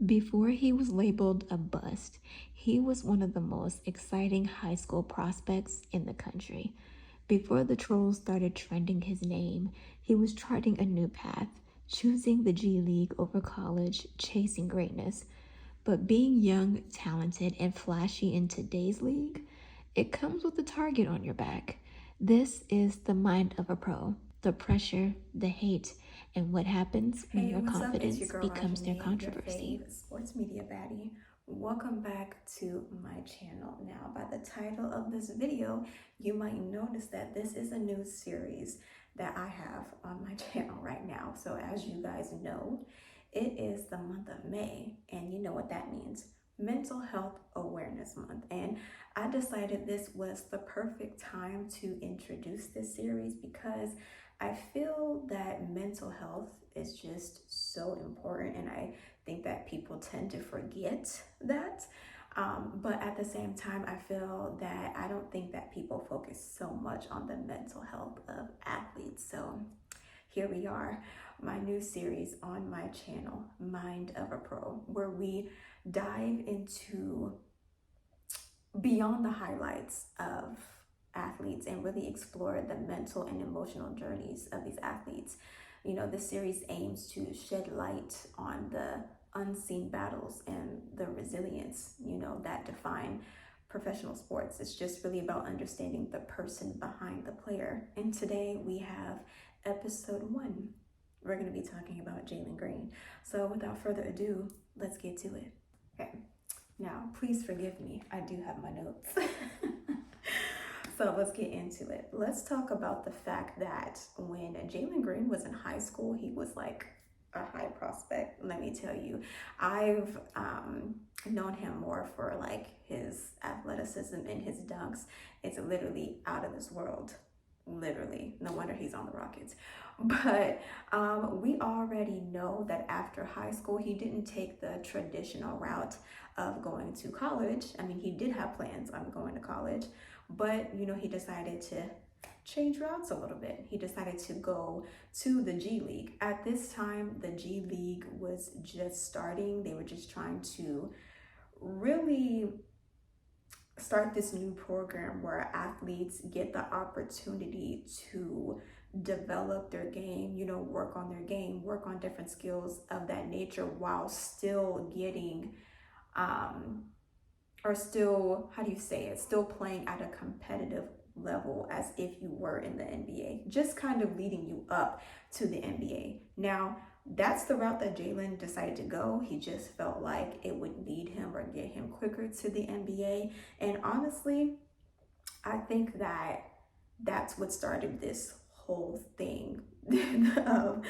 Before he was labeled a bust, he was one of the most exciting high school prospects in the country. Before the trolls started trending his name, he was charting a new path, choosing the G League over college, chasing greatness. But being young, talented, and flashy in today's league, it comes with a target on your back. This is the mind of a pro. The pressure, the hate, and what happens when Hey, your what's up? It's your confidence girl becomes their Rajanae, your controversy. fave sports media baddie. Welcome back to my channel. Now, by the title of this video, you might notice that this is a new series that I have on my channel right now. So as you guys know, it is the month of May, and you know what that means. Mental Health Awareness Month. And I decided this was the perfect time to introduce this series because I feel that mental health is just so important, and I think that people tend to forget that. But at the same time, I feel that I don't think that people focus so much on the mental health of athletes. So here we are, my new series on my channel, Mind of a Pro, where we dive into beyond the highlights of athletes and really explore the mental and emotional journeys of these athletes. You know, this series aims to shed light on the unseen battles and the resilience, that define professional sports. It's just really about understanding the person behind the player. And today we have episode 1. We're going to be talking about Jalen Green. So without further ado, let's get to it. Okay. Now, please forgive me, I do have my notes. So let's get into it. Let's talk about the fact that when Jalen Green was in high school, he was like a high prospect. Let me tell you, I've known him more for like his athleticism and his dunks. It's literally out of this world. Literally, no wonder he's on the Rockets. But we already know that after high school, he didn't take the traditional route of going to college. I mean, he did have plans on going to college, but he decided to change routes a little bit. He decided to go to the G League. At this time, the G League was just starting. They were just trying to really start this new program where athletes get the opportunity to develop their game, work on their game, work on different skills of that nature while still getting or still, how do you say it, still playing at a competitive level as if you were in the NBA, just kind of leading you up to the NBA. Now, that's the route that Jalen decided to go. He just felt like it would lead him or get him quicker to the NBA. And honestly, I think that that's what started this whole thing of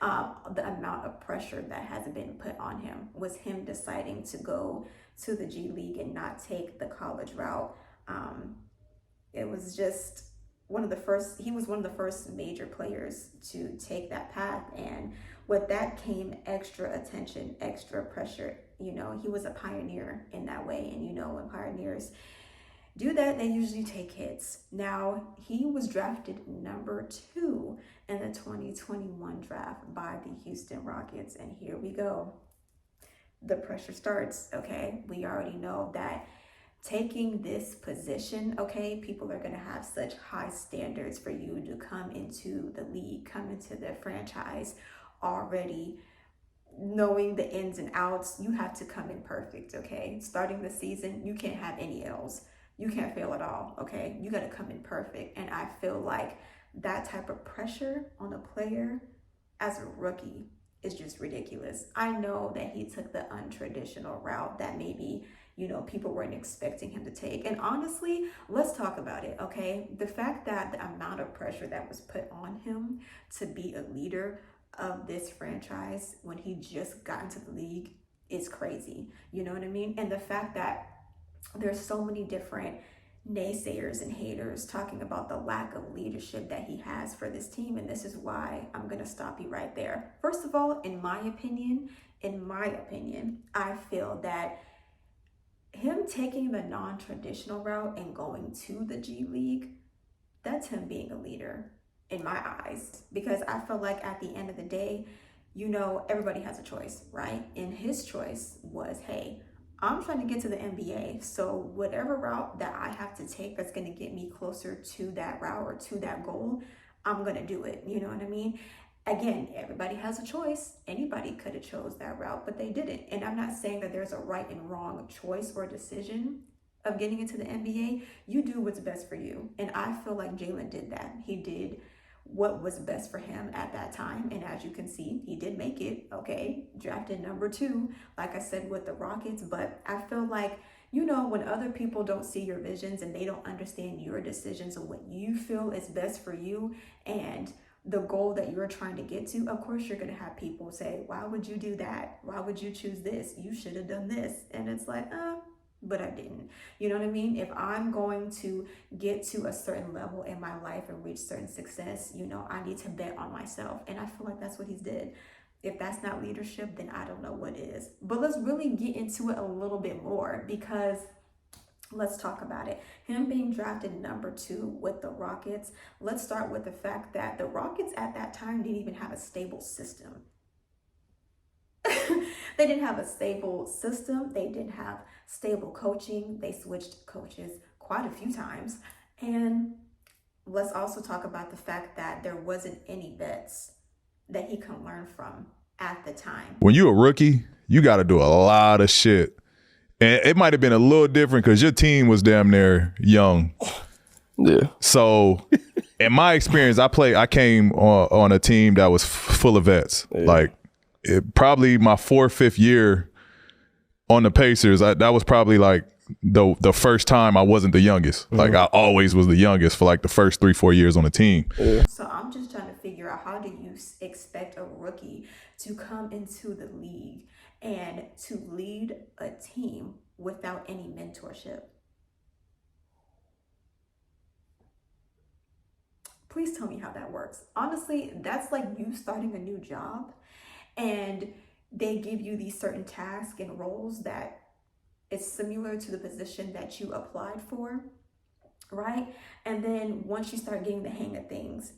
the amount of pressure that has been put on him, was him deciding to go to the G League and not take the college route. It was just he was one of the first major players to take that path. And with that came extra attention, extra pressure. He was a pioneer in that way. And when pioneers do that, they usually take hits. Now, he was drafted number 2 in the 2021 draft by the Houston Rockets. And here we go. The pressure starts, okay? We already know that taking this position, okay, people are going to have such high standards for you to come into the league, come into the franchise already knowing the ins and outs. You have to come in perfect, okay? Starting the season, you can't have any L's. You can't fail at all, okay? You got to come in perfect. And I feel like that type of pressure on a player as a rookie is just ridiculous. I know that he took the untraditional route that maybe people weren't expecting him to take. And honestly, let's talk about it, okay? The fact that the amount of pressure that was put on him to be a leader of this franchise when he just got into the league is crazy. You know what I mean? And the fact that there's so many different naysayers and haters talking about the lack of leadership that he has for this team. And this is why I'm going to stop you right there. First of all, in my opinion, I feel that him taking the non-traditional route and going to the G League, that's him being a leader in my eyes, because I feel like at the end of the day, everybody has a choice, right? And his choice was, hey, I'm trying to get to the NBA. So whatever route that I have to take that's going to get me closer to that route or to that goal, I'm going to do it. You know what I mean? Again, everybody has a choice. Anybody could have chose that route, but they didn't. And I'm not saying that there's a right and wrong choice or decision of getting into the NBA. You do what's best for you. And I feel like Jalen did that. He did what was best for him at that time. And as you can see, he did make it, okay? Drafted number 2, like I said, with the Rockets. But I feel like, when other people don't see your visions and they don't understand your decisions and what you feel is best for you and the goal that you're trying to get to, of course, you're going to have people say, why would you do that? Why would you choose this? You should have done this. And it's like, but I didn't. You know what I mean? If I'm going to get to a certain level in my life and reach certain success, I need to bet on myself. And I feel like that's what he's did. If that's not leadership, then I don't know what is. But let's really get into it a little bit more, because let's talk about it. Him being drafted number 2 with the Rockets. Let's start with the fact that the Rockets at that time didn't even have a stable system. They didn't have a stable system. They didn't have stable coaching. They switched coaches quite a few times. And let's also talk about the fact that there wasn't any vets that he can learn from at the time. When you're a rookie, you got to do a lot of shit. And it might have been a little different because your team was damn near young. Yeah. So in my experience, I came on a team that was full of vets. Yeah. Probably my 4th, 5th year on the Pacers, that was probably like the first time I wasn't the youngest. Mm-hmm. Like I always was the youngest for like the first 3, 4 years on the team. Yeah. So I'm just trying to figure out, how do you expect a rookie to come into the league and to lead a team without any mentorship? Please tell me how that works. Honestly, that's like you starting a new job and they give you these certain tasks and roles that is similar to the position that you applied for, right? And then once you start getting the hang of things,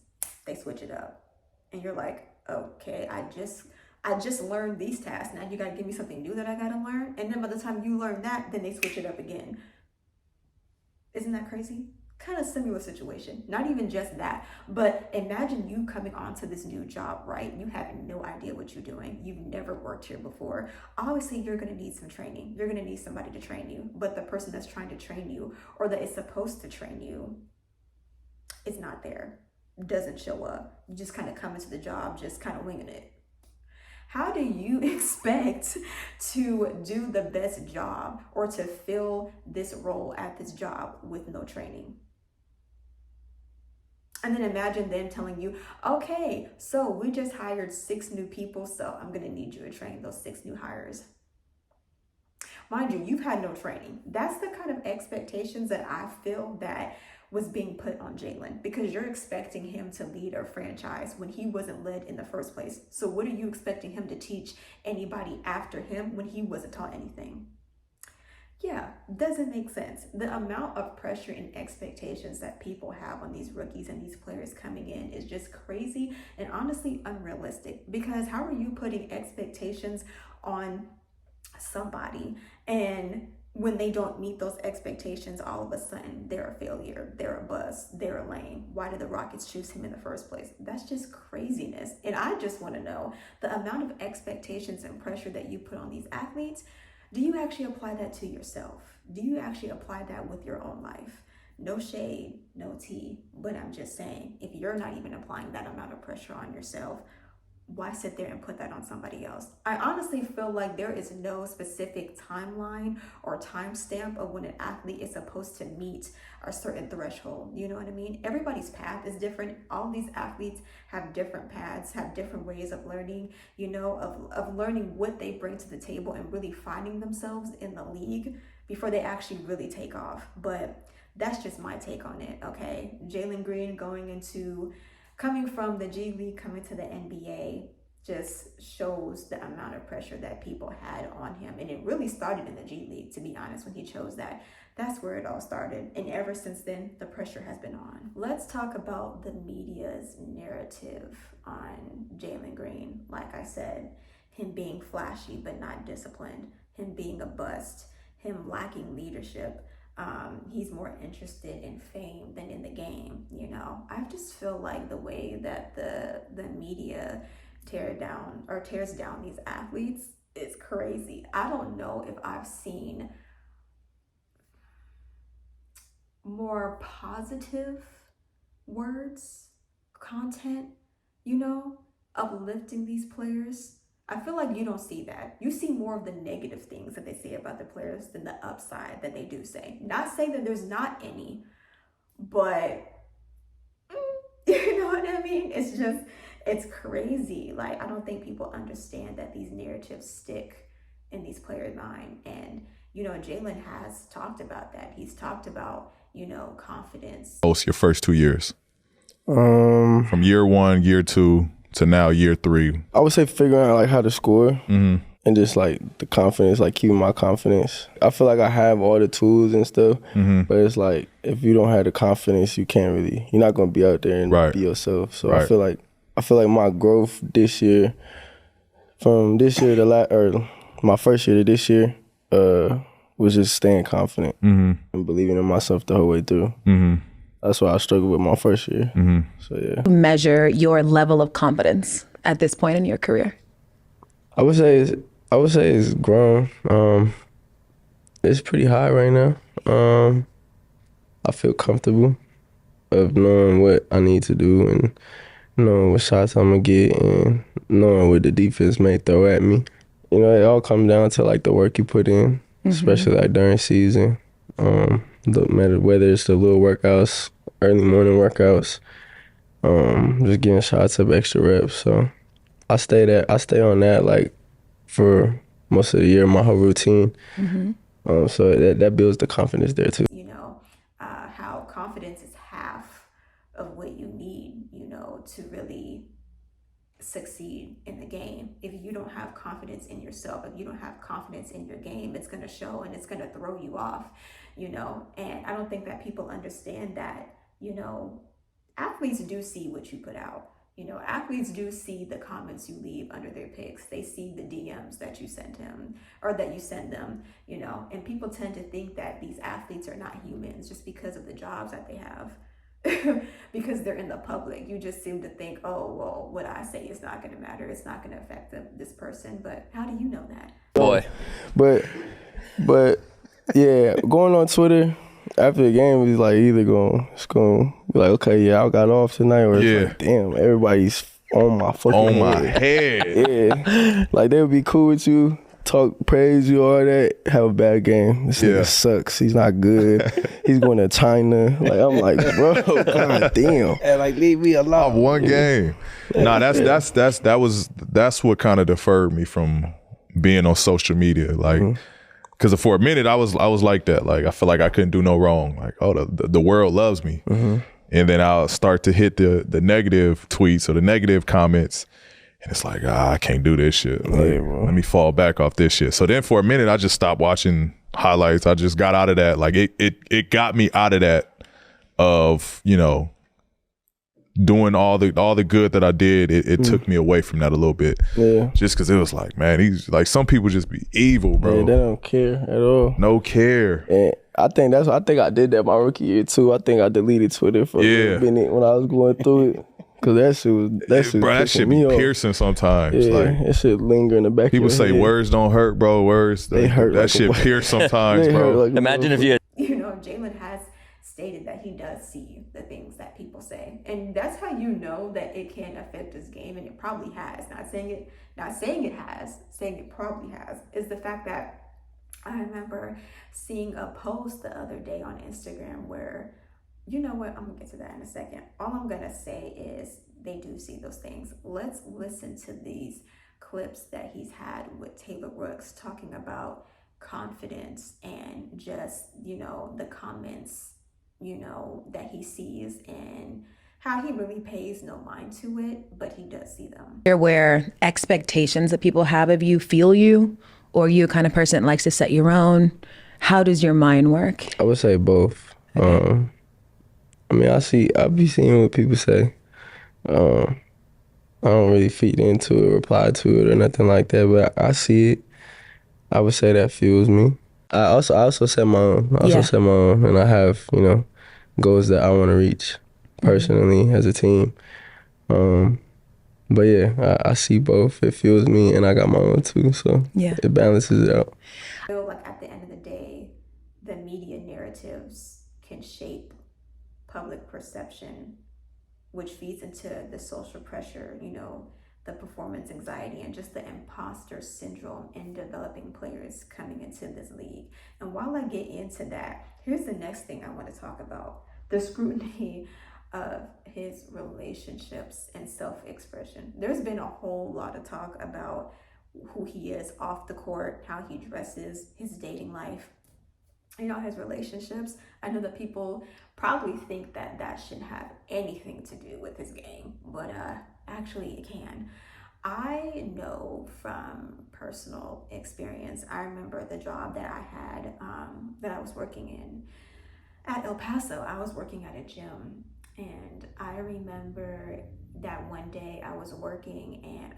they switch it up. And you're like, okay, I just learned these tasks. Now you got to give me something new that I got to learn. And then by the time you learn that, then they switch it up again. Isn't that crazy? Kind of similar situation. Not even just that, but imagine you coming onto this new job, right? You have no idea what you're doing. You've never worked here before. Obviously, you're going to need some training. You're going to need somebody to train you. But the person that's trying to train you or that is supposed to train you is not there. Doesn't show up. You just kind of come into the job, just kind of winging it. How do you expect to do the best job or to fill this role at this job with no training? And then imagine them telling you, okay, so we just hired 6 new people, so I'm going to need you to train those 6 new hires. Mind you, you've had no training. That's the kind of expectations that I feel that was being put on Jalen, because you're expecting him to lead a franchise when he wasn't led in the first place. So what are you expecting him to teach anybody after him when he wasn't taught anything? Yeah, doesn't make sense. The amount of pressure and expectations that people have on these rookies and these players coming in is just crazy and honestly unrealistic, because how are you putting expectations on somebody and when they don't meet those expectations, all of a sudden they're a failure, they're a bust, they're a lame? Why did the Rockets choose him in the first place? That's just craziness. And I just want to know, the amount of expectations and pressure that you put on these athletes, do you actually apply that to yourself? Do you actually apply that with your own life? No shade, no tea, but I'm just saying, if you're not even applying that amount of pressure on yourself, why sit there and put that on somebody else? I honestly feel like there is no specific timeline or timestamp of when an athlete is supposed to meet a certain threshold. You know what I mean? Everybody's path is different. All these athletes have different paths, have different ways of learning, of learning what they bring to the table and really finding themselves in the league before they actually really take off. But that's just my take on it, okay? Jalen Green coming from the G League, coming to the NBA, just shows the amount of pressure that people had on him. And it really started in the G League, to be honest, when he chose that. That's where it all started. And ever since then, the pressure has been on. Let's talk about the media's narrative on Jalen Green. Like I said, him being flashy but not disciplined, him being a bust, him lacking leadership. He's more interested in fame than in the game, you know. I just feel like the way that the media tears down these athletes is crazy. I don't know if I've seen more positive words, content, you know, uplifting these players. I feel like you don't see that. You see more of the negative things that they say about the players than the upside that they do say. Not saying that there's not any, but you know what I mean? It's crazy. Like, I don't think people understand that these narratives stick in these players' mind. And, you know, Jalen has talked about that. He's talked about, you know, confidence. Post your first 2 years. From year 1, year 2 to now year 3. I would say figuring out like how to score and just like the confidence, like keeping my confidence. I feel like I have all the tools and stuff, but it's like if you don't have the confidence, you can't really. You're not gonna be out there and be yourself. So I feel like my growth this year, from this year to my first year to this year, was just staying confident and believing in myself the whole way through. That's why I struggled with my first year. So yeah. Measure your level of confidence at this point in your career. I would say it's grown. It's pretty high right now. I feel comfortable of knowing what I need to do and knowing what shots I'm gonna get and knowing what the defense may throw at me. You know, it all comes down to like the work you put in, especially like during season. No matter whether it's the little workouts, early morning workouts, just getting shots of extra reps. So I stay on that like for most of the year, my whole routine. So that builds the confidence there too. You know, how confidence is half of what you need, you know, to really succeed in the game. If you don't have confidence in yourself, if you don't have confidence in your game, it's going to show and it's going to throw you off, you know. And I don't think that people understand that, you know, athletes do see what you put out. You know, athletes do see the comments you leave under their pics. They see the DMs that you send him or that you send them, you know, and people tend to think that these athletes are not humans just because of the jobs that they have. Because they're in the public, you just seem to think, oh, well, what I say is not going to matter. It's not going to affect this person. But how do you know that? Boy. But yeah, going on Twitter after the game is like either going to be like, okay, yeah, I got off tonight, or it's like, damn, everybody's on my fucking head. Yeah, like they would be cool with you, talk, praise you, all that, have a bad game. This nigga sucks. He's not good. He's going to China. Like, I'm like, bro, god damn. And like, leave me alone. One game. Nah, that's what kind of deferred me from being on social media. Like, because for a minute I was like that. Like, I feel like I couldn't do no wrong. Like, oh, the world loves me. And then I'll start to hit the negative tweets or the negative comments. And it's like, I can't do this shit. Like, let me fall back off this shit. So then for a minute, I just stopped watching highlights. I just got out of that. Like, it got me out of that of, you know, doing all the good that I did. It took me away from that a little bit. Yeah. Just because it was like, man, he's like, some people just be evil, bro. Yeah, they don't care at all. No care. And I think I did that my rookie year too. I think I deleted Twitter for a minute when I was going through it. Cause that shit be piercing sometimes. Yeah, like, it should linger in the back. People of your say head. Words don't hurt, bro. Words they hurt. That shit pierce sometimes, bro. Like imagine if you had, you know, Jalen has stated that he does see the things that people say, and that's how you know that it can affect his game, and it probably has. Not saying it has, saying it probably has, is the fact that I remember seeing a post the other day on Instagram where, you know what, I'm gonna get to that in a second. All I'm gonna say is they do see those things. Let's listen to these clips that he's had with Taylor Rooks talking about confidence and just, you know, the comments, you know, that he sees and how he really pays no mind to it, but he does see them. Where expectations that people have of you fuel you, or you kind of person that likes to set your own? How does your mind work? I would say both. Okay. I mean, I be seeing what people say. I don't really feed into it, reply to it, or nothing like that. But I see it. I would say that fuels me. I also set my own. And I have goals that I want to reach personally as a team. But yeah, I see both. It fuels me, and I got my own too. So it balances it out. I feel like at the end of the day, the media narratives can shape public perception, which feeds into the social pressure, the performance anxiety, and just the imposter syndrome in developing players coming into this league. And while I get into that, here's the next thing I want to talk about: the scrutiny of his relationships and self-expression. There's been a whole lot of talk about who he is off the court, how he dresses, his dating life, his relationships. I know that people probably think that that shouldn't have anything to do with his game, but actually it can. I know from personal experience, I remember the job that I had, that I was working in at El Paso. I was working at a gym, and I remember that one day I was working, and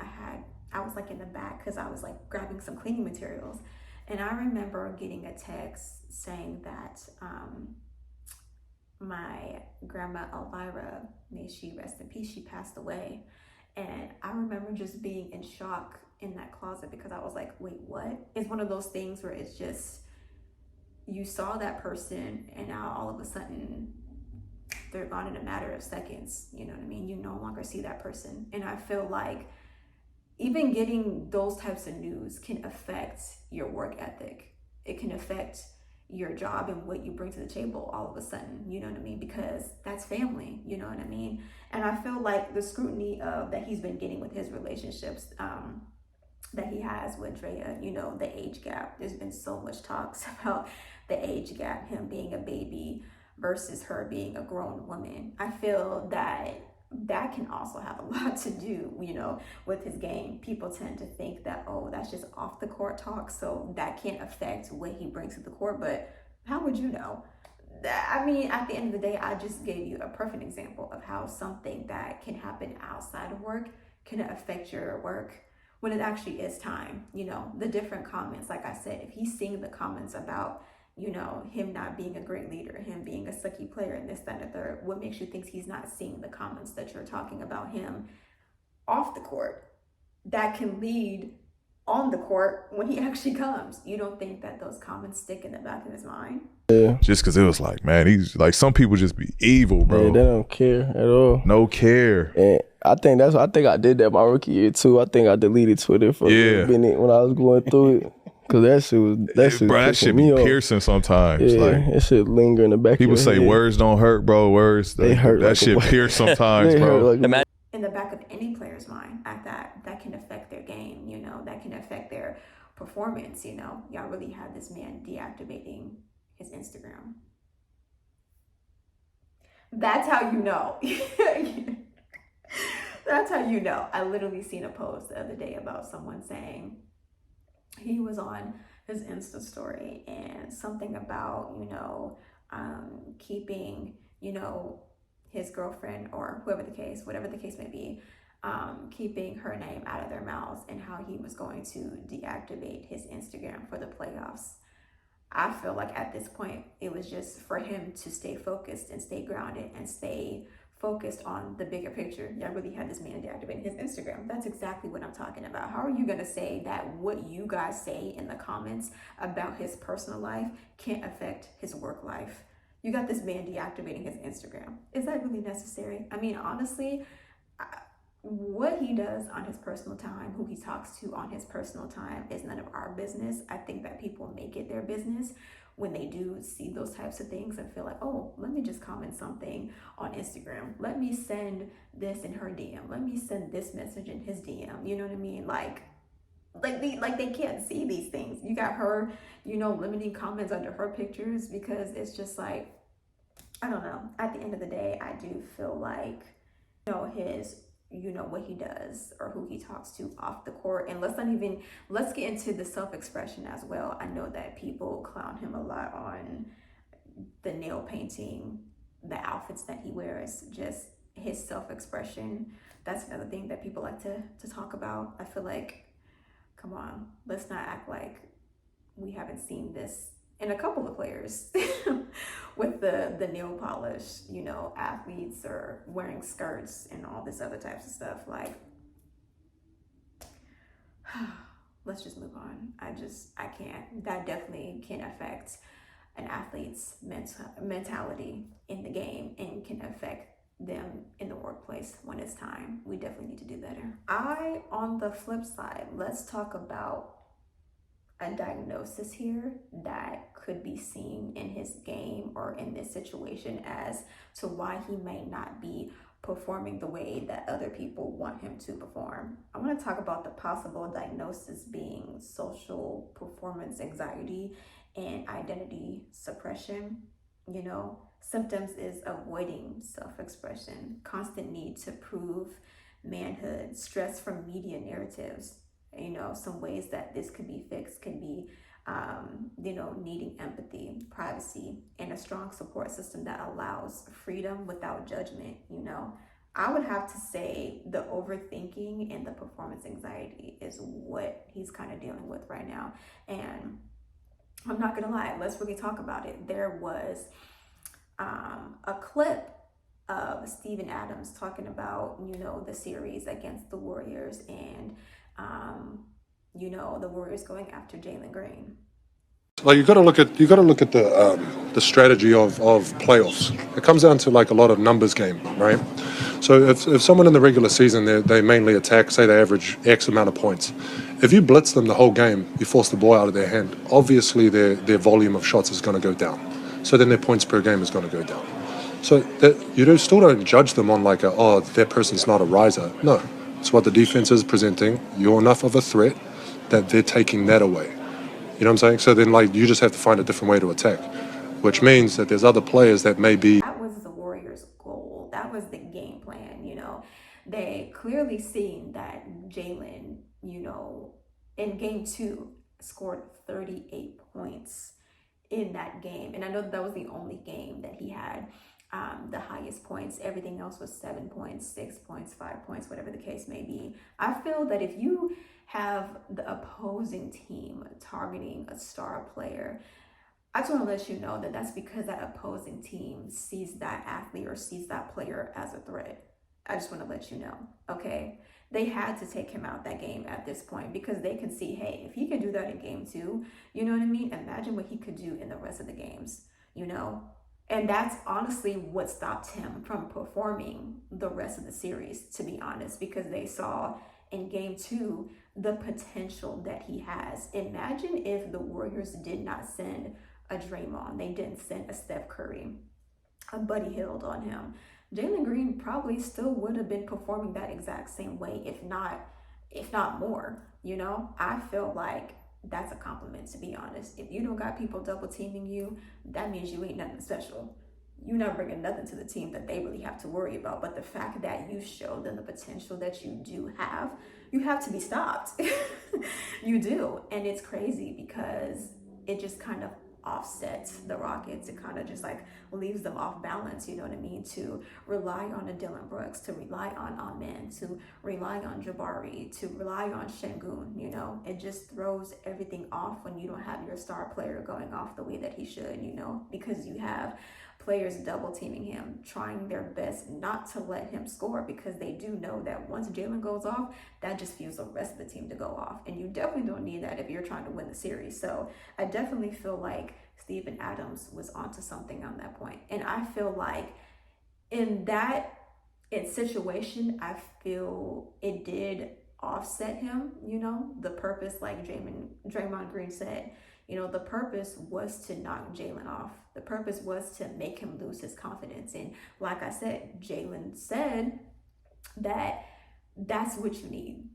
I was like in the back because I was like grabbing some cleaning materials. And I remember getting a text saying that my grandma Elvira, may she rest in peace, she passed away. And I remember just being in shock in that closet because I was like, wait, what? It's one of those things where it's just, you saw that person and now all of a sudden they're gone in a matter of seconds. You know what I mean? You no longer see that person. And I feel like even getting those types of news can affect your work ethic. It can affect your job and what you bring to the table all of a sudden, you know what I mean? Because that's family, you know what I mean? And I feel like the scrutiny that he's been getting with his relationships, that he has with Drea, the age gap. There's been so much talks about the age gap, him being a baby versus her being a grown woman. I feel that can also have a lot to do, with his game. People tend to think that, oh, that's just off the court talk, so that can't affect what he brings to the court. But how would you know? I mean, at the end of the day, I just gave you a perfect example of how something that can happen outside of work can affect your work when it actually is time. The different comments, like I said, if he's seeing the comments about him not being a great leader, him being a sucky player, and this, that, and the third, what makes you think he's not seeing the comments that you're talking about him off the court that can lead on the court when he actually comes? You don't think that those comments stick in the back of his mind? Yeah. Just because it was like, man, he's like, some people just be evil, bro. Yeah, they don't care at all. No care. And I think I did that my rookie year too. I think I deleted Twitter for a minute when I was going through it. Cause that shit be piercing sometimes. Yeah, like, that shit linger in the back. People of your say head. Words don't hurt, bro. Words they hurt. That shit pierce sometimes, bro. In the back of any player's mind, at that can affect their game. That can affect their performance. Y'all really had this man deactivating his Instagram. That's how you know. That's how you know. I literally seen a post the other day about someone saying he was on his Insta story and something about, keeping, his girlfriend or whatever the case may be, keeping her name out of their mouths, and how he was going to deactivate his Instagram for the playoffs. I feel like at this point, it was just for him to stay focused and stay grounded and stay focused on the bigger picture. Y'all really had this man deactivating his Instagram. That's exactly what I'm talking about. How are you going to say that what you guys say in the comments about his personal life can't affect his work life? You got this man deactivating his Instagram. Is that really necessary? I mean, honestly, what he does on his personal time, who he talks to on his personal time, is none of our business. I think that people make it their business when they do see those types of things and feel like, oh, let me just comment something on Instagram. Let me send this in her DM. Let me send this message in his DM. You know what I mean? Like they can't see these things. You got her, limiting comments under her pictures because it's just like, I don't know. At the end of the day, I do feel like, what he does or who he talks to off the court. And let's get into the self-expression as well. I know that people clown him a lot on the nail painting, the outfits that he wears, just his self-expression. That's another thing that people like to talk about. I feel like, come on, let's not act like we haven't seen this in a couple of players with the nail polish, athletes or wearing skirts and all this other types of stuff. Like, let's just move on. I can't. That definitely can affect an athlete's mentality in the game and can affect them in the workplace when it's time. We definitely need to do better. On the flip side, let's talk about a diagnosis here that could be seen in his game or in this situation as to why he may not be performing the way that other people want him to perform. I want to talk about the possible diagnosis being social performance anxiety and identity suppression. Symptoms is avoiding self-expression, constant need to prove manhood, stress from media narratives. Some ways that this could be fixed can be, needing empathy, privacy, and a strong support system that allows freedom without judgment. I would have to say the overthinking and the performance anxiety is what he's kind of dealing with right now. And I'm not gonna lie, let's really talk about it. There was a clip of Steven Adams talking about, the series against the Warriors and, the Warriors going after Jalen Green. Like you got to look at the strategy of playoffs. It comes down to like a lot of numbers game, right? So if someone in the regular season they mainly attack, say they average X amount of points, if you blitz them the whole game, you force the ball out of their hand. Obviously their volume of shots is going to go down. So then their points per game is going to go down. So that still don't judge them on like that person's not a riser. No, it's what the defense is presenting. You're enough of a threat that they're taking that away. You know what I'm saying? So then you just have to find a different way to attack, which means that there's other players that may be. That was the Warriors' goal. That was the game plan. They clearly seen that Jalen, in game 2 scored 38 points in that game. And I know that was the only game that he had the highest points. Everything else was 7 points, 6 points, 5 points, whatever the case may be. I feel that if you have the opposing team targeting a star player, I just want to let you know that that's because that opposing team sees that athlete or sees that player as a threat. I just want to let you know, okay? They had to take him out that game at this point because they can see, hey, if he can do that in game 2, you know what I mean? Imagine what he could do in the rest of the games, And that's honestly what stopped him from performing the rest of the series, to be honest, because they saw in game 2 the potential that he has. Imagine if the Warriors did not send a Draymond, they didn't send a Steph Curry, a Buddy Hield on him. Jalen Green probably still would have been performing that exact same way, if not more. I feel like that's a compliment, to be honest. If you don't got people double teaming you, that means you ain't nothing special. You're not bringing nothing to the team that they really have to worry about. But the fact that you showed them the potential that you do have, you have to be stopped. You do. And it's crazy because it just kind of offsets the Rockets. It kind of just like leaves them off balance, you know what I mean? To rely on a Dylan Brooks, to rely on Amen, to rely on Jabari, to rely on Şengün, it just throws everything off when you don't have your star player going off the way that he should, because you have players double teaming him, trying their best not to let him score, because they do know that once Jalen goes off, that just fuels the rest of the team to go off. And you definitely don't need that if you're trying to win the series. So I definitely feel like Steven Adams was onto something on that point. And I feel like in situation, I feel it did offset him, the purpose, like Draymond Green said, the purpose was to knock Jalen off. The purpose was to make him lose his confidence. And like I said, Jalen said that that's what you need.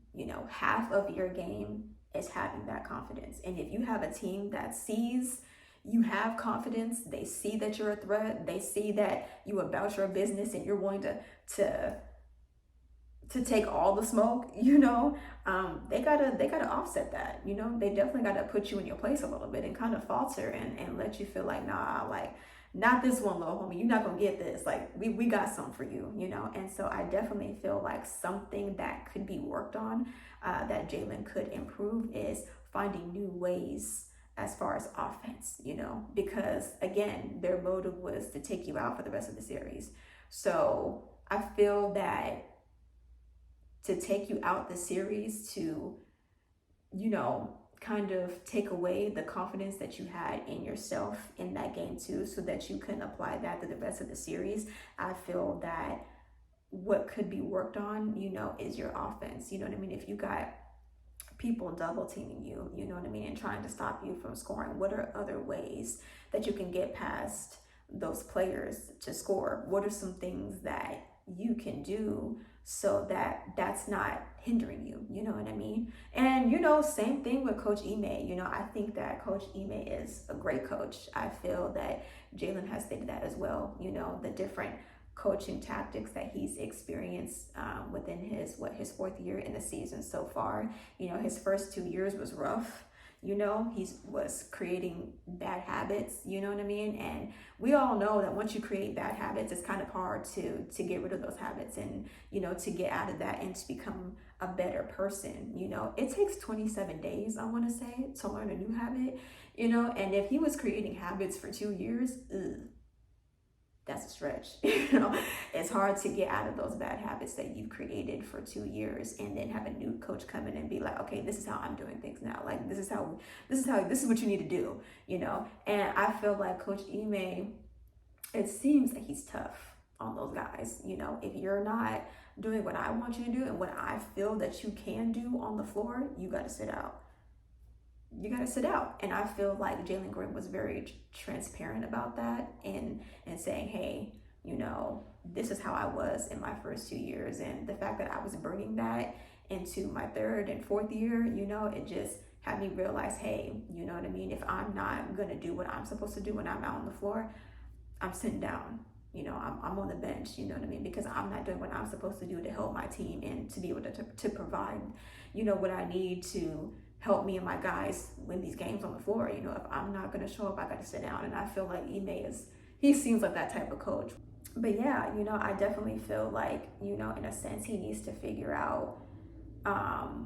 Half of your game is having that confidence. And if you have a team that sees you have confidence, they see that you're a threat, they see that you about your business and you're willing to take all the smoke, they gotta offset that. They definitely gotta put you in your place a little bit and kind of falter and let you feel like, nah, like, not this one, little homie, you're not gonna get this. Like, we got something for you, And so I definitely feel like something that could be worked on, that Jalen could improve, is finding new ways as far as offense, because again, their motive was to take you out for the rest of the series. So I feel that to take you out the series, to, kind of take away the confidence that you had in yourself in that game too, so that you can apply that to the rest of the series. I feel that what could be worked on, is your offense. You know what I mean? If you got people double teaming you, and trying to stop you from scoring, what are other ways that you can get past those players to score? What are some things that you can do so that that's not hindering you? You know what I mean? And, same thing with Coach Ime. I think that Coach Ime is a great coach. I feel that Jalen has stated that as well. The different coaching tactics that he's experienced within his fourth year in the season so far. His first 2 years was rough. He was creating bad habits, you know what I mean? And we all know that once you create bad habits, it's kind of hard to get rid of those habits and, to get out of that and to become a better person. It takes 27 days, I want to say, to learn a new habit, and if he was creating habits for 2 years, that's a stretch. It's hard to get out of those bad habits that you've created for 2 years and then have a new coach come in and be like, okay, this is how I'm doing things now. Like, this is what you need to do, And I feel like Coach Ime, it seems like he's tough on those guys. If you're not doing what I want you to do and what I feel that you can do on the floor, you got to sit out. And I feel like Jalen Green was very transparent about that and saying, hey, this is how I was in my first 2 years. And the fact that I was bringing that into my third and fourth year, it just had me realize, hey, you know what I mean? If I'm not going to do what I'm supposed to do when I'm out on the floor, I'm sitting down. I'm on the bench, you know what I mean? Because I'm not doing what I'm supposed to do to help my team and to be able to provide, what I need to help me and my guys win these games on the floor. If I'm not going to show up, I got to sit down. And I feel like he seems like that type of coach. But yeah, I definitely feel like, in a sense, he needs to figure out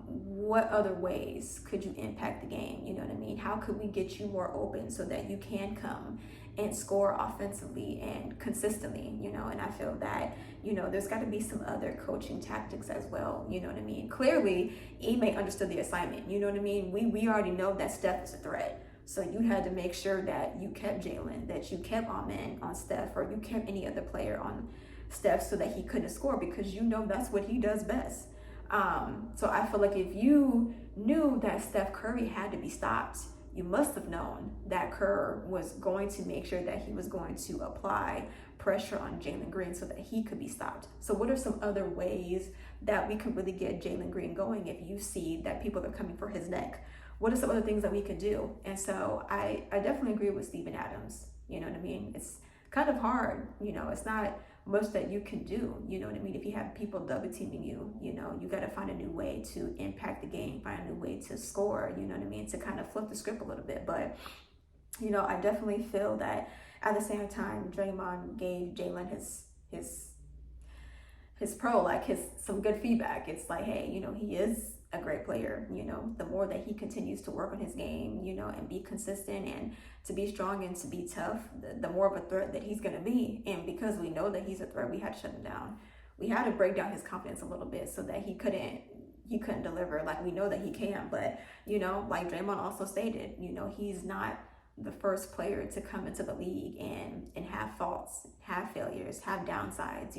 what other ways could you impact the game? You know what I mean? How could we get you more open so that you can come and score offensively and consistently, and I feel that, there's got to be some other coaching tactics as well, you know what I mean? Clearly, Ime understood the assignment, you know what I mean? We already know that Steph is a threat. So you had to make sure that you kept Jalen, that you kept Amen on Steph, or you kept any other player on Steph so that he couldn't score, because that's what he does best. So I feel like if you knew that Steph Curry had to be stopped, you must have known that Kerr was going to make sure that he was going to apply pressure on Jalen Green so that he could be stopped. So what are some other ways that we could really get Jalen Green going if you see that people are coming for his neck? What are some other things that we could do? And so I definitely agree with Steven Adams. You know what I mean? It's kind of hard. It's not much that you can do. You know what I mean? If you have people double teaming you, you got to find a new way to impact the game, find a new way to score, you know what I mean? To kind of flip the script a little bit. But, I definitely feel that at the same time, Draymond gave Jalen his pro, like some good feedback. It's like, hey, he is a great player. The more that he continues to work on his game, and be consistent and to be strong and to be tough, the more of a threat that he's going to be. And because we know that he's a threat, we had to shut him down. We had to break down his confidence a little bit so that he couldn't deliver like we know that he can. But, like Draymond also stated, he's not the first player to come into the league and have faults, have failures, have downsides,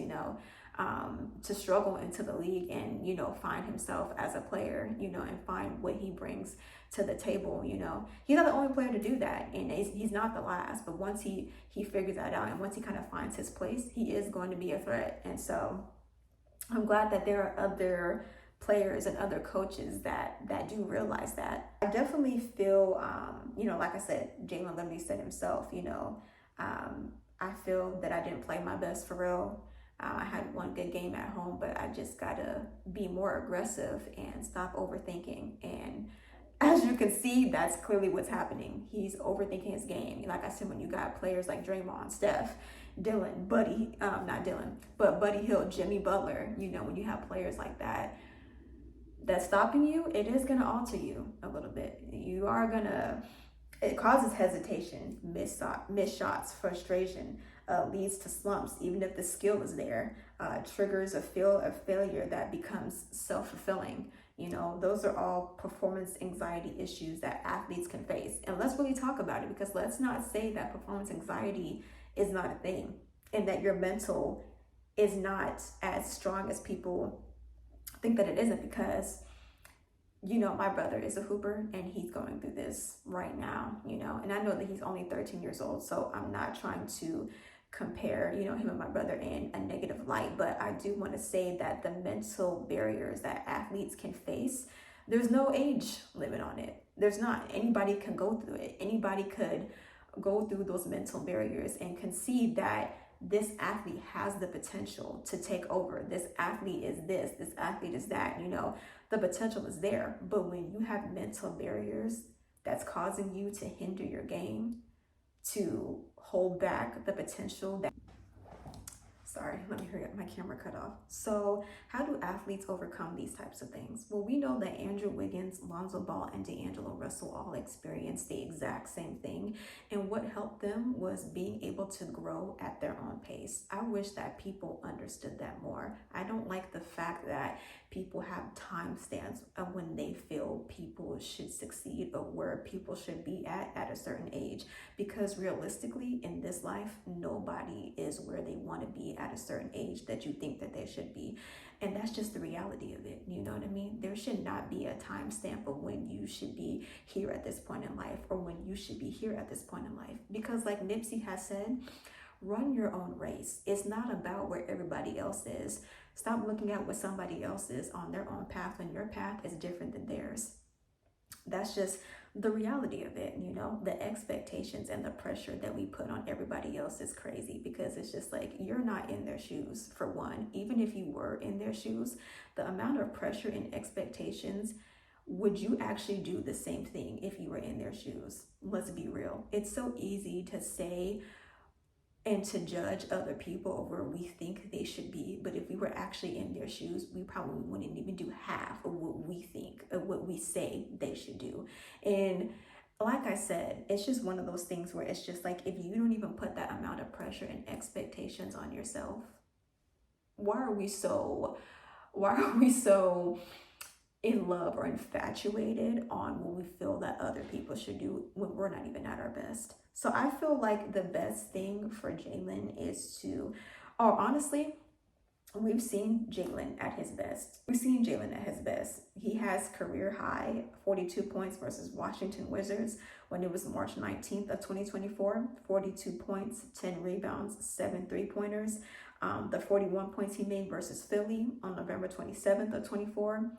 to struggle into the league and, find himself as a player, and find what he brings to the table. He's not the only player to do that, and he's not the last, but once he figures that out and once he kind of finds his place, he is going to be a threat. And so I'm glad that there are other players and other coaches that do realize that. I definitely feel, like I said, Jalen literally said himself, I feel that I didn't play my best for real. I had one good game at home, but I just gotta be more aggressive and stop overthinking. And as you can see, that's clearly what's happening. He's overthinking his game. Like I said, when you got players like Draymond, Steph, Dylan, Buddy, not Dylan, but Buddy Hield, Jimmy Butler, when you have players like that, that's stopping you, it is gonna alter you a little bit. It causes hesitation, missed shots, frustration, leads to slumps, even if the skill is there, triggers a failure that becomes self-fulfilling. Those are all performance anxiety issues that athletes can face. And let's really talk about it, because let's not say that performance anxiety is not a thing and that your mental is not as strong as people think that it isn't, because my brother is a hooper and he's going through this right now, and I know that he's only 13 years old, so I'm not trying to compare, him and my brother in a negative light, but I do want to say that the mental barriers that athletes can face, there's no age limit on it. There's not. Anybody can go through it. Anybody could go through those mental barriers and concede that this athlete has the potential to take over. This athlete is this athlete is that, the potential is there. But when you have mental barriers that's causing you to hinder your game, to hold back the potential that, sorry, let me hurry up, my camera cut off. So how do athletes overcome these types of things? Well, we know that Andrew Wiggins, Lonzo Ball, and D'Angelo Russell all experienced the exact same thing. And what helped them was being able to grow at their own pace. I wish that people understood that more. I don't like the fact that people have timestamps of when they feel people should succeed or where people should be at a certain age. Because realistically, in this life, nobody is where they want to be at a certain age that you think that they should be. And that's just the reality of it. You know what I mean? There should not be a timestamp of when you should be here at this point in life or when you should be here at this point in life. Because like Nipsey has said, run your own race. It's not about where everybody else is. Stop looking at what somebody else is on their own path when your path is different than theirs. That's just the reality of it, the expectations and the pressure that we put on everybody else is crazy, because it's just like, you're not in their shoes for one. Even if you were in their shoes, the amount of pressure and expectations, would you actually do the same thing if you were in their shoes? Let's be real. It's so easy to say and to judge other people over where we think they should be. But if we were actually in their shoes, we probably wouldn't even do half of what we think, of what we say they should do. And like I said, it's just one of those things where it's just like, if you don't even put that amount of pressure and expectations on yourself, why are we so in love or infatuated on what we feel that other people should do when we're not even at our best? So I feel like the best thing for Jalen is honestly, we've seen Jalen at his best. He has career high 42 points versus Washington Wizards when it was March 19th of 2024. 42 points, 10 rebounds, 7 three-pointers. The 41 points he made versus Philly on November 27th of 24.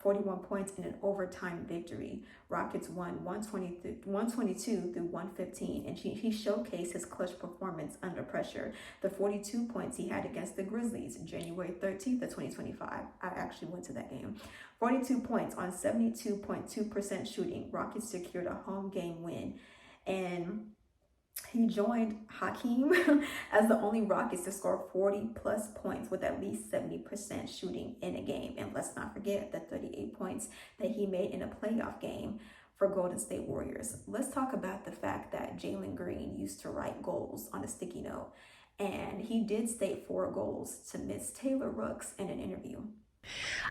41 points in an overtime victory. Rockets won 122 through 115, and he showcased his clutch performance under pressure. The 42 points he had against the Grizzlies, January 13th of 2025. I actually went to that game. 42 points on 72.2% shooting. Rockets secured a home game win. And he joined Hakeem as the only Rockets to score 40 plus points with at least 70% shooting in a game. And let's not forget the 38 points that he made in a playoff game for Golden State Warriors. Let's talk about the fact that Jalen Green used to write goals on a sticky note. And he did state 4 goals to Miss Taylor Rooks in an interview.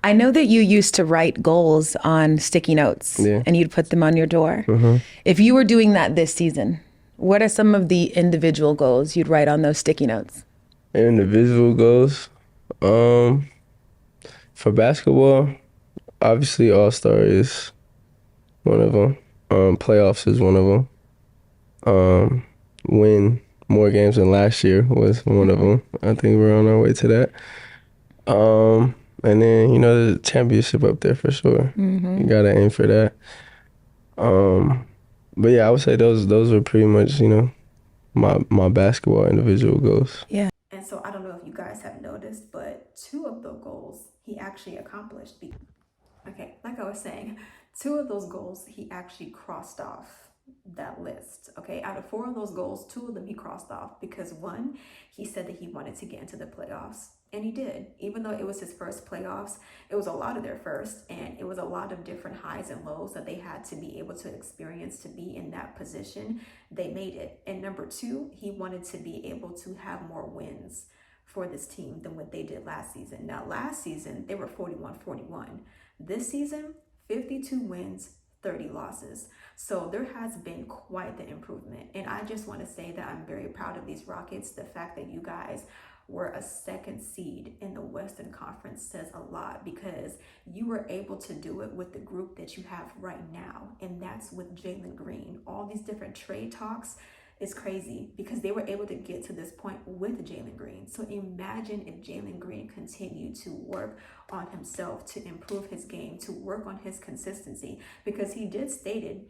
I know that you used to write goals on sticky notes and you'd put them on your door. Mm-hmm. If you were doing that this season, what are some of the individual goals you'd write on those sticky notes? Individual goals? For basketball, obviously All-Star is one of them. Playoffs is one of them. Win more games than last year was one of them. I think we're on our way to that. And then, you know, the championship up there for sure. You gotta aim for that. But yeah, I would say those were pretty much, you know, my basketball individual goals. Yeah. And so I don't know if you guys have noticed, but 2 of the goals he actually accomplished. Okay, like I was saying, 2 of those goals he actually crossed off that list. Okay, out of 4 of those goals, 2 of them he crossed off because 1, he said that he wanted to get into the playoffs. And he did. Even though it was his first playoffs, it was a lot of their first, and it was a lot of different highs and lows that they had to be able to experience to be in that position. They made it. And number 2, he wanted to be able to have more wins for this team than what they did last season. Now, last season, they were 41-41. This season, 52 wins, 30 losses. So there has been quite the improvement. And I just want to say that I'm very proud of these Rockets. The fact that you guys were a 2nd seed in the Western Conference says a lot, because you were able to do it with the group that you have right now. And that's with Jalen Green. All these different trade talks is crazy because they were able to get to this point with Jalen Green. So imagine if Jalen Green continued to work on himself, to improve his game, to work on his consistency, because he did stated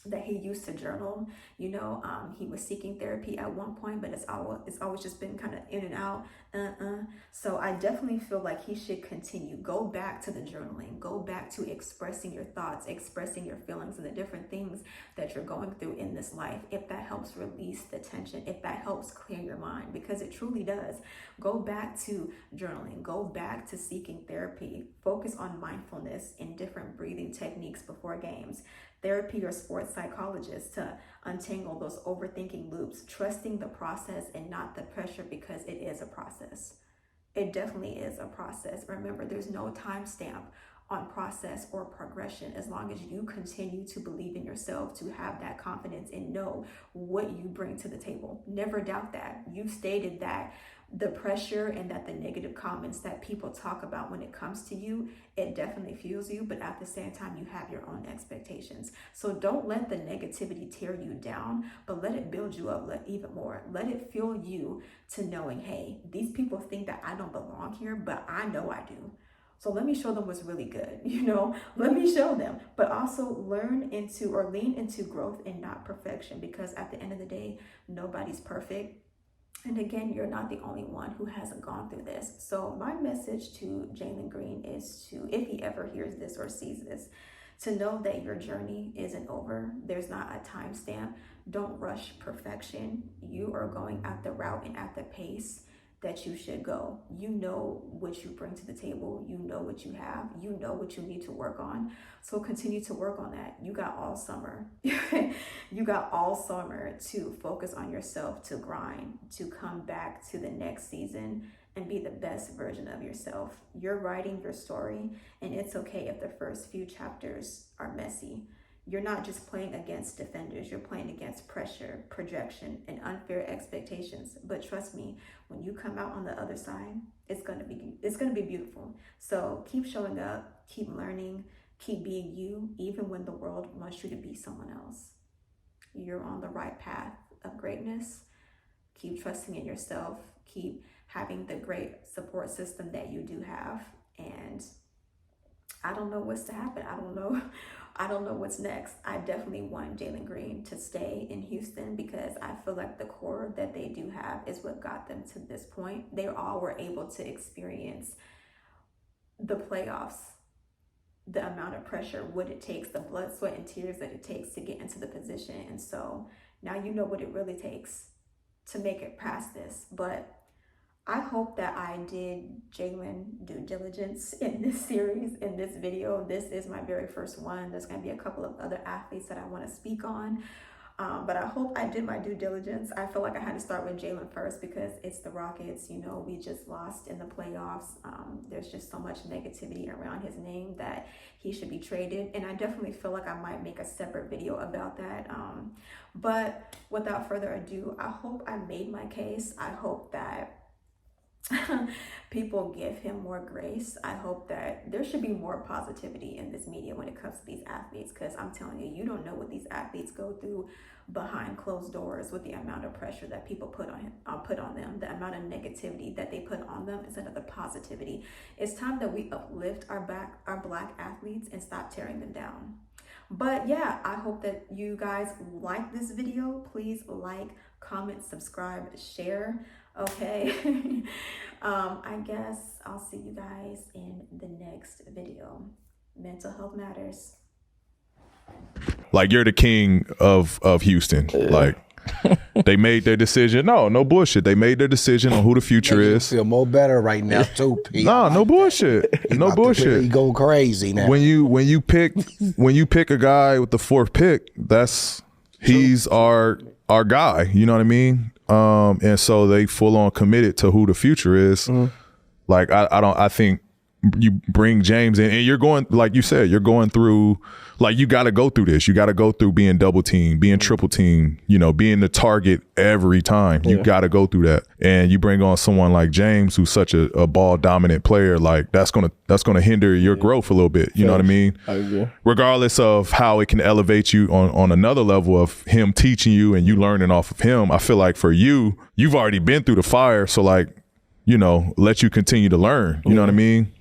that he used to journal. You know, he was seeking therapy at one point, but it's always just been kind of in and out. So I definitely feel like he should continue. Go back to the journaling. Go back to expressing your thoughts, expressing your feelings, and the different things that you're going through in this life. If that helps release the tension, if that helps clear your mind, because it truly does. Go back to journaling. Go back to seeking therapy. Focus on mindfulness and different breathing techniques before games. Therapy or sports psychologists to untangle those overthinking loops, trusting the process and not the pressure, because it is a process. It definitely is a process. Remember, there's no timestamp on process or progression as long as you continue to believe in yourself, to have that confidence and know what you bring to the table. Never doubt that. You've stated that the pressure and that the negative comments that people talk about when it comes to you, it definitely fuels you, but at the same time, you have your own expectations. So don't let the negativity tear you down, but let it build you up even more. Let it fuel you to knowing, hey, these people think that I don't belong here, but I know I do. So let me show them what's really good, you know, let me show them, but also lean into growth and not perfection, because at the end of the day, nobody's perfect. And again, you're not the only one who hasn't gone through this. So my message to Jalen Green is to, if he ever hears this or sees this, to know that your journey isn't over. There's not a timestamp. Don't rush perfection. You are going at the route and at the pace that you should go. You know what you bring to the table. You know what you have. You know what you need to work on. So continue to work on that. You got all summer. You got all summer to focus on yourself, to grind, to come back to the next season and be the best version of yourself. You're writing your story, and it's okay if the first few chapters are messy. You're not just playing against defenders, you're playing against pressure, projection, and unfair expectations. But trust me, when you come out on the other side, it's gonna be beautiful. So keep showing up, keep learning, keep being you, even when the world wants you to be someone else. You're on the right path of greatness. Keep trusting in yourself, keep having the great support system that you do have. And I don't know what's to happen. I don't know what's next. I definitely want Jalen Green to stay in Houston, because I feel like the core that they do have is what got them to this point. They all were able to experience the playoffs, the amount of pressure, what it takes, the blood, sweat, and tears that it takes to get into the position. And so now you know what it really takes to make it past this. But I hope that I did Jalen due diligence in this series, in this video. This is my very first one. There's going to be a couple of other athletes that I want to speak on. But I hope I did my due diligence. I feel like I had to start with Jalen first because it's the Rockets. You know, we just lost in the playoffs. There's just so much negativity around his name that he should be traded. And I definitely feel like I might make a separate video about that. But without further ado, I hope I made my case. I hope that people give him more grace. I hope that there should be more positivity in this media when it comes to these athletes, because I'm telling you, you don't know what these athletes go through behind closed doors with the amount of pressure that people put on them, the amount of negativity that they put on them instead of the positivity. It's time that we uplift our black athletes and stop tearing them down. But yeah, I hope that you guys like this video. Please like, comment, subscribe, share. Okay. I guess I'll see you guys in the next video. Mental health matters. Like, you're the king of Houston. Like, they made their decision. No bullshit. They made their decision on who the future is. Feel more better right now too, Pete. No bullshit. No bullshit. You go crazy now. When you pick a guy with the 4th pick, he's our guy. You know what I mean? And so they full on committed to who the future is. Like, I think you bring James in, and you're going, like you said, you're going through, like, you got to go through this. You got to go through being double team, being triple team, being the target every time. You got to go through that. And you bring on someone like James, who's such a ball dominant player, like, that's going to hinder your growth a little bit. You know what I mean? I agree. Regardless of how it can elevate you on another level of him teaching you and you learning off of him. I feel like for you, you've already been through the fire. So, like, let you continue to learn. You know what I mean?